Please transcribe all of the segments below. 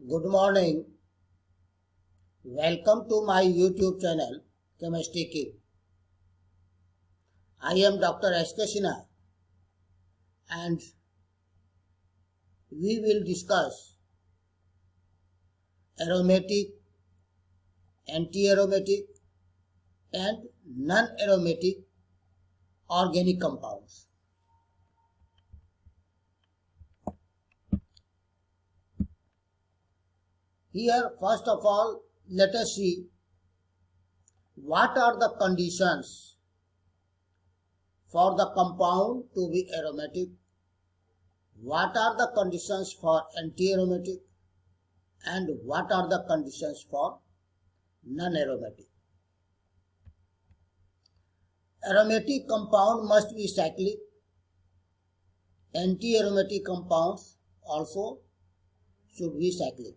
Good morning. Welcome to my YouTube channel, Chemistry Kid. I am Dr. S.K. Sinha and we will discuss aromatic, anti-aromatic and non-aromatic organic compounds. Here, first of all, let us see what are the conditions for the compound to be aromatic, what are the conditions for anti-aromatic, and what are the conditions for non-aromatic. Aromatic compound must be cyclic. Anti-aromatic compounds also should be cyclic.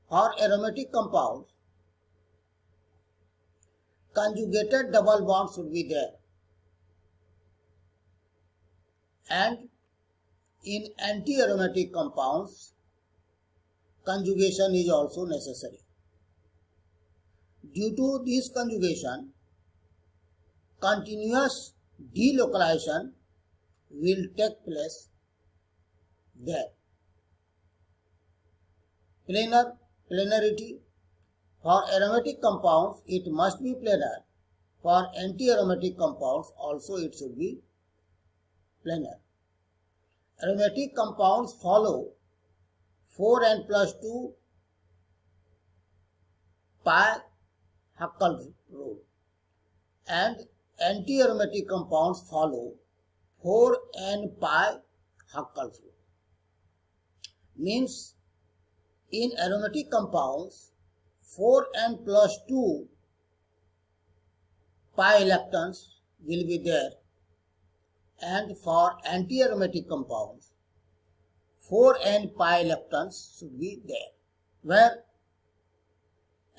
For aromatic compounds, conjugated double bond should be there. And in anti-aromatic compounds, conjugation is also necessary. Due to this conjugation, continuous delocalization will take place there. Planarity. For aromatic compounds, it must be planar. For anti-aromatic compounds, also it should be planar. Aromatic compounds follow 4n plus 2 pi Huckel rule, and anti-aromatic compounds follow 4n pi Huckel rule. Means in aromatic compounds, 4n plus 2 pi electrons will be there, and for anti-aromatic compounds, 4n pi electrons should be there, where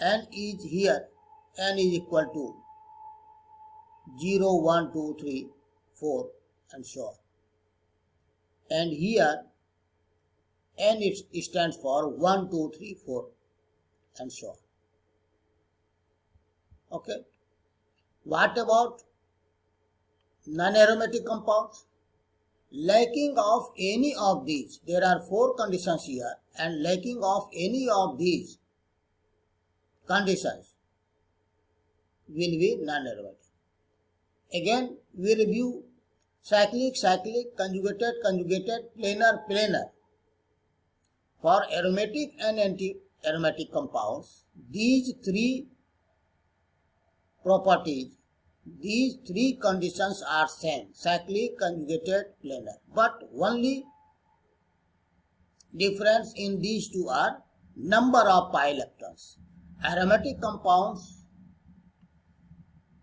n is here, n is equal to 0, 1, 2, 3, 4 and so on. And here n it stands for 1, 2, 3, 4 and so on. Okay. What about non-aromatic compounds? Lacking of any of these, there are 4 conditions here, and lacking of any of these conditions will be non-aromatic. Again, we review cyclic, conjugated, planar. For aromatic and anti-aromatic compounds, these 3 properties, these 3 conditions are same: cyclic, conjugated, planar. But only difference in these 2 are number of pi electrons. Aromatic compounds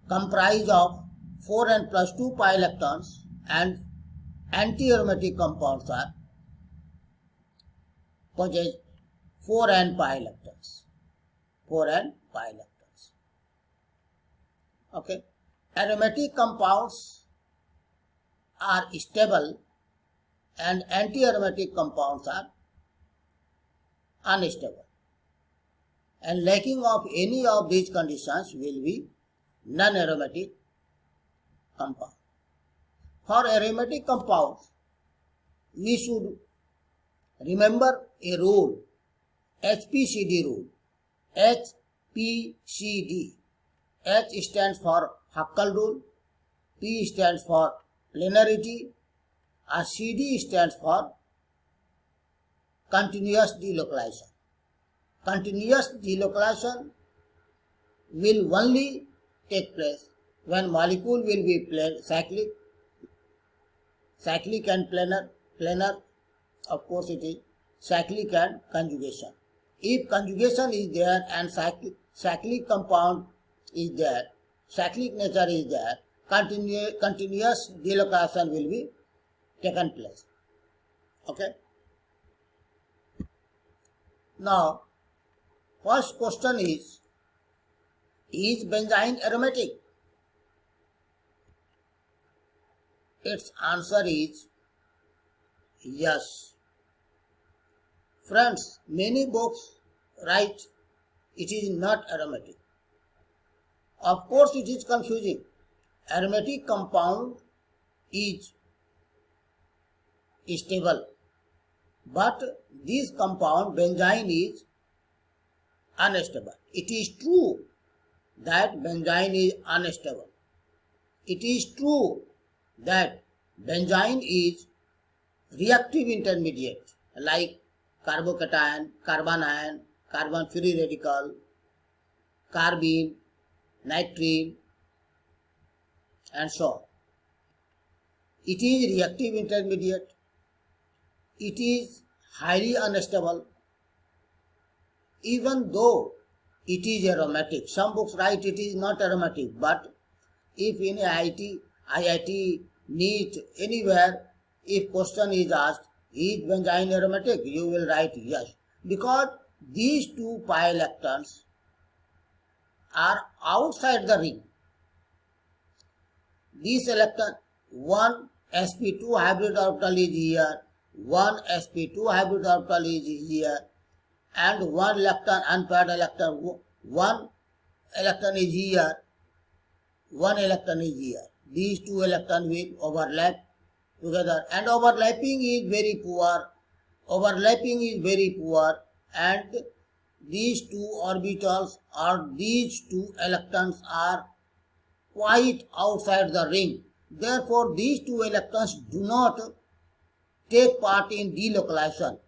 comprise of 4n plus 2 pi electrons, and anti-aromatic compounds are possess 4n pi electrons. 4n pi electrons. Okay. Aromatic compounds are stable and anti-aromatic compounds are unstable. And lacking of any of these conditions will be non-aromatic compound. For aromatic compounds, we should remember a rule, HPCD rule. HPCD. H stands for Huckel rule, P stands for planarity, and CD stands for continuous delocalization. Continuous delocalization will only take place when molecule will be cyclic and planar. Of course, it is cyclic and conjugation. If conjugation is there and cyclic compound is there, cyclic nature is there, continuous delocalization will be taken place. Okay. Now, first question is benzene aromatic? Its answer is yes. Friends, many books write it is not aromatic. Of course, it is confusing. Aromatic compound is stable, but this compound benzene is unstable. It is true that benzene is unstable. It is true that benzene is reactive intermediate like carbocation, carbanion, carbon free radical, carbene, nitrene, and so on. It is reactive intermediate. It is highly unstable. Even though it is aromatic, some books write it is not aromatic, but if in IIT, NEET, anywhere, if question is asked, is benzene aromatic? You will write yes. Because these two pi electrons are outside the ring. This electron, one sp2 hybrid orbital is here, one sp2 hybrid orbital is here, and one electron, unpaired electron, one electron is here, one electron is here. These two electrons will overlap together, and overlapping is very poor. Overlapping is very poor, and these two orbitals or these two electrons are quite outside the ring. Therefore, these two electrons do not take part in delocalization.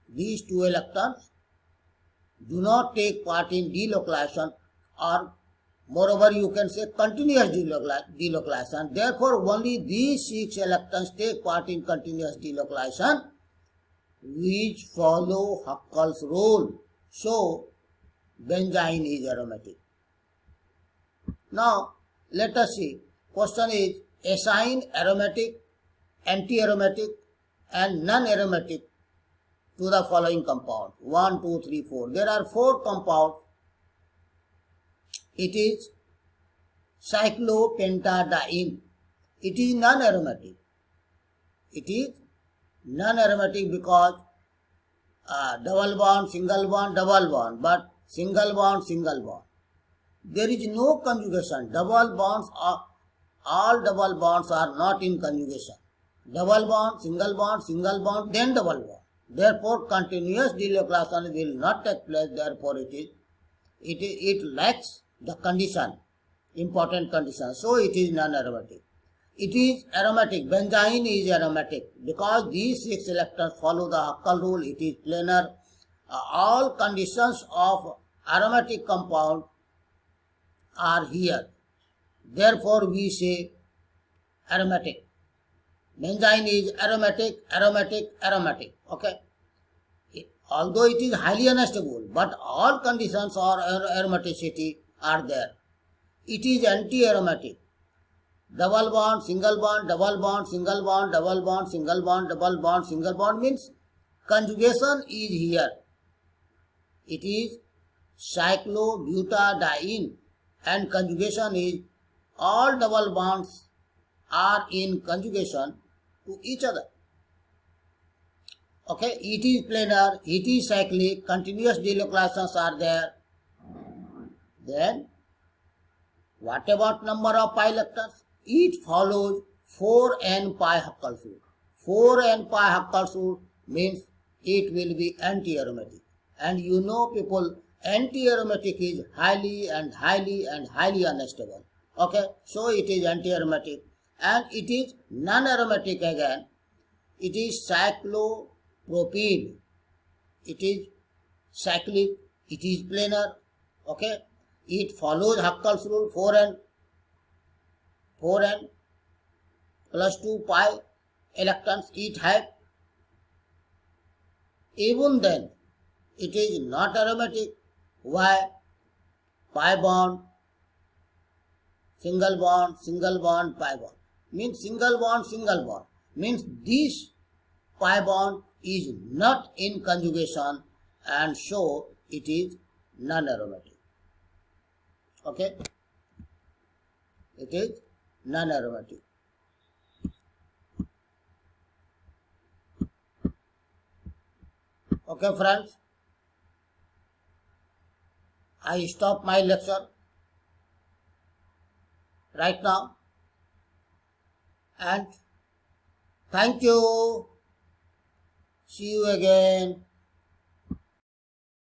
These two electrons do not take part in delocalization, or moreover you can say continuous delocalization. Therefore, only these 6 electrons take part in continuous delocalization, which follow Huckel's rule. So, benzene is aromatic. Now, let us see. Question is, assign aromatic, anti-aromatic and non-aromatic to the following compounds. 1, 2, 3, 4. There are 4 compounds. It is cyclopentadiene. It is non-aromatic. It is non-aromatic because double bond, single bond, double bond, but single bond, single bond. There is no conjugation. Double bonds are, all double bonds are not in conjugation. Double bond, single bond, then double bond. Therefore, continuous delocalization will not take place. Therefore, it lacks the condition, important condition. So, it is non-aromatic. It is aromatic. Benzene is aromatic because these 6 electrons follow the Huckel rule. It is planar. All conditions of aromatic compound are here. Therefore, we say aromatic. Benzene is aromatic, aromatic, aromatic. Okay. Although it is highly unstable, but all conditions of aromaticity are there. It is anti-aromatic. Double bond, single bond, double bond, single bond, double bond, single bond, double bond, single bond means conjugation is here. It is cyclobutadiene, and conjugation is all double bonds are in conjugation to each other. Okay, it is planar, it is cyclic, continuous delocalizations are there. Then, what about number of pi electrons? It follows 4n pi Huckel's rule. 4n pi Huckel's rule means it will be anti-aromatic. And you know people, anti-aromatic is highly unstable. Okay, so it is anti-aromatic. And it is non-aromatic again. It is cyclopropene. It is cyclic. It is planar. Okay, it follows Huckel's rule. 4n plus 2 pi electrons it has. Even then, it is not aromatic. Why? Pi bond, single bond, pi bond. Means single bond. Means this pi bond is not in conjugation, and so it is non-aromatic. Okay? It is non-aromatic. Okay, friends, I stop my lecture right now, and thank you. See you again.